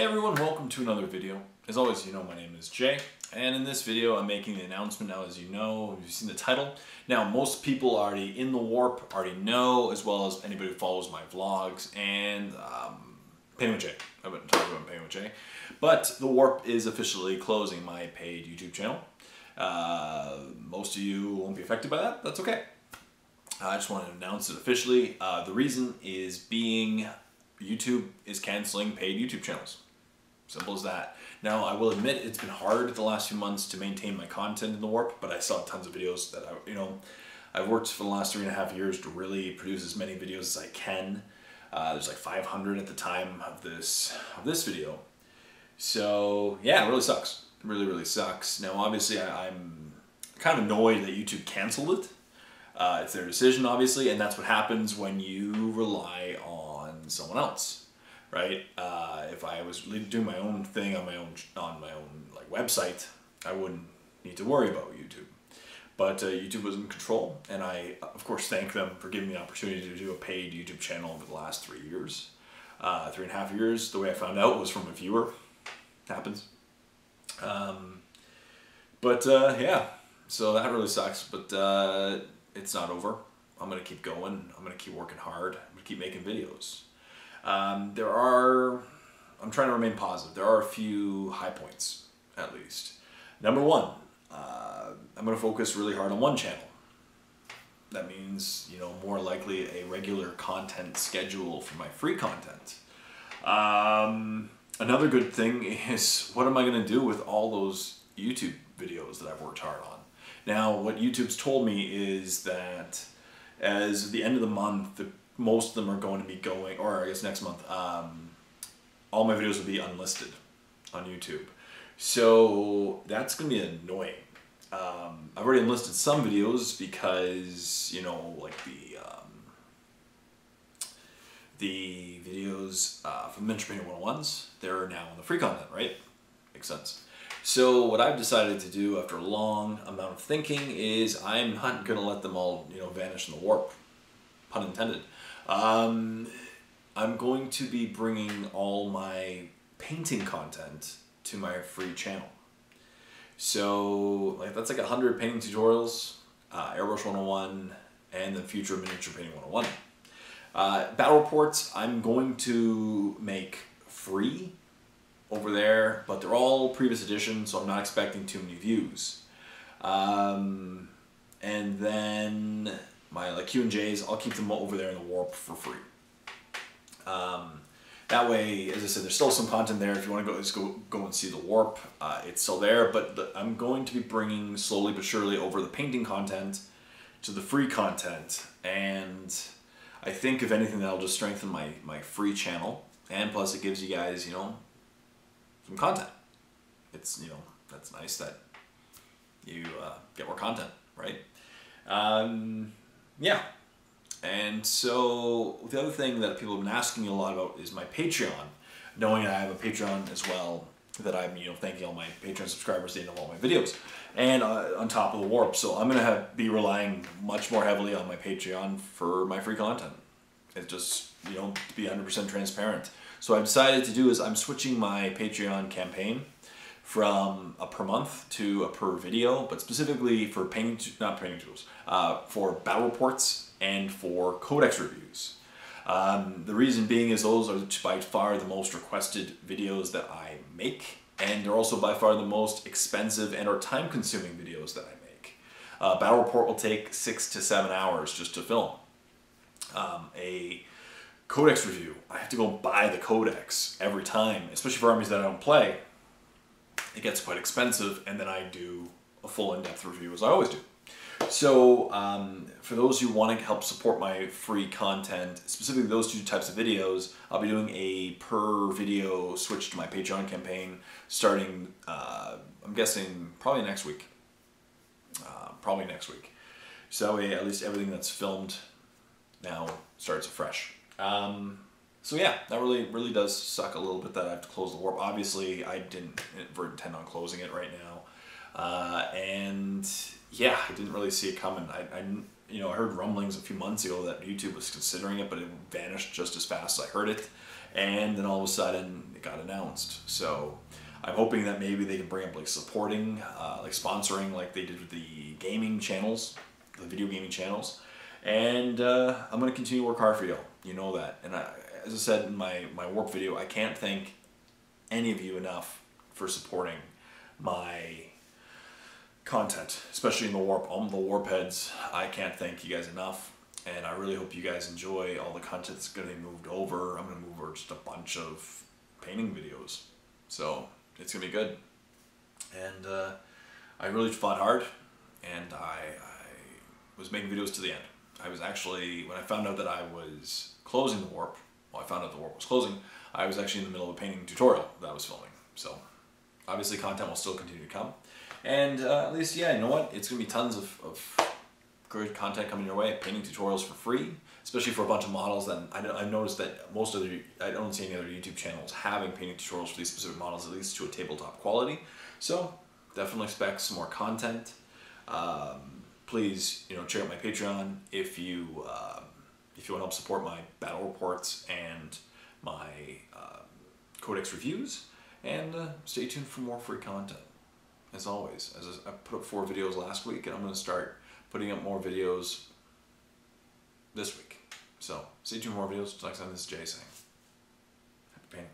Hey everyone, welcome to another video. As always, you know my name is Jay, and in this video I'm making the announcement now. As you know, you've seen the title. Now most people already in the warp already know, as well as anybody who follows my vlogs and Painting with Jay. I've been talking about Painting with Jay. But the warp is officially closing my paid YouTube channel. Most of you won't be affected by that. That's okay. I just wanted to announce it officially. The reason is being YouTube is canceling paid YouTube channels. Simple as that. Now, I will admit it's been hard the last few months to maintain my content in the warp, but I saw tons of videos that I've worked for the last 3.5 years to really produce as many videos as I can. There's like 500 at the time of this video. So yeah, it really sucks. It really sucks. Now, obviously, I'm kind of annoyed that YouTube canceled it. It's their decision, obviously, and that's what happens when you rely on someone else, right? If I was doing my own thing on my own like website, I wouldn't need to worry about YouTube. But YouTube was in control, and I, of course, thank them for giving me the opportunity to do a paid YouTube channel over the last 3 years. 3.5 years, the way I found out was from a viewer. Happens. Yeah, so that really sucks, but it's not over. I'm going to keep going. I'm going to keep working hard. I'm going to keep making videos. I'm trying to remain positive. There are a few high points, at least. Number one, I'm going to focus really hard on one channel. That means, more likely a regular content schedule for my free content. Another good thing is, what am I going to do with all those YouTube videos that I've worked hard on? Now, what YouTube's told me is that as the end of the month, most of them are going to be going, or I guess next month, all my videos will be unlisted on YouTube. So that's going to be annoying. I've already unlisted some videos because, like the videos from Miniature Painting 101s, they're now in the free content, right? Makes sense. So what I've decided to do after a long amount of thinking is I'm not going to let them all, vanish in the warp, pun intended. I'm going to be bringing all my painting content to my free channel. So that's like 100 painting tutorials, Airbrush 101, and the future Miniature Painting 101. Battle reports I'm going to make free over there, but they're all previous editions, so I'm not expecting too many views. And then my Q&Js, I'll keep them over there in the warp for free. That way, as I said, there's still some content there. If you want to just go and see the warp, it's still there. But I'm going to be bringing slowly but surely over the painting content to the free content, and I think if anything that'll just strengthen my free channel, and plus it gives you guys some content. It's that's nice that you get more content, right? Yeah. And so the other thing that people have been asking a lot about is my Patreon. Knowing I have a Patreon as well, that I'm thanking all my Patreon subscribers at the end of all my videos, and on top of the warp. So I'm gonna be relying much more heavily on my Patreon for my free content. It's just to be 100% transparent. So what I've decided to do is I'm switching my Patreon campaign from a per month to a per video, but specifically for not painting tools, for battle reports and for codex reviews. The reason being is those are by far the most requested videos that I make, and they're also by far the most expensive and or time-consuming videos that I make. Battle report will take 6 to 7 hours just to film. A codex review, I have to go buy the codex every time, especially for armies that I don't play. It gets quite expensive, and then I do a full in-depth review as I always do. So for those who want to help support my free content, specifically those two types of videos, I'll be doing a per video switch to my Patreon campaign starting, I'm guessing, probably next week. So that way at least everything that's filmed now starts afresh. So yeah, that really does suck a little bit that I have to close the warp. Obviously, I didn't intend on closing it right now, and yeah, I didn't really see it coming. I heard rumblings a few months ago that YouTube was considering it, but it vanished just as fast as I heard it. and then all of a sudden it got announced. So I'm hoping that maybe they can bring up like supporting, like sponsoring, like they did with the gaming channels, the video gaming channels. And I'm gonna continue to work hard for y'all. You know that. And as I said in my Warp video, I can't thank any of you enough for supporting my content, especially in the Warp. The Warp heads, I can't thank you guys enough. And I really hope you guys enjoy all the content that's gonna be moved over. I'm gonna move over just a bunch of painting videos. So it's gonna be good. And I really fought hard, and I was making videos to the end. I was actually, when I found out that I was closing the Warp, well, I found out the Warp was closing, I was actually in the middle of a painting tutorial that I was filming. So obviously content will still continue to come. And at least, yeah, you know what? It's gonna be tons of great content coming your way. Painting tutorials for free, especially for a bunch of models that I've noticed that most of I don't see any other YouTube channels having painting tutorials for these specific models, at least to a tabletop quality. So definitely expect some more content. Please, check out my Patreon if you want to help support my battle reports and my Codex reviews, and stay tuned for more free content. As always, I put up 4 videos last week, and I'm going to start putting up more videos this week. So stay tuned for more videos. Until next time, this is Jay saying, happy painting.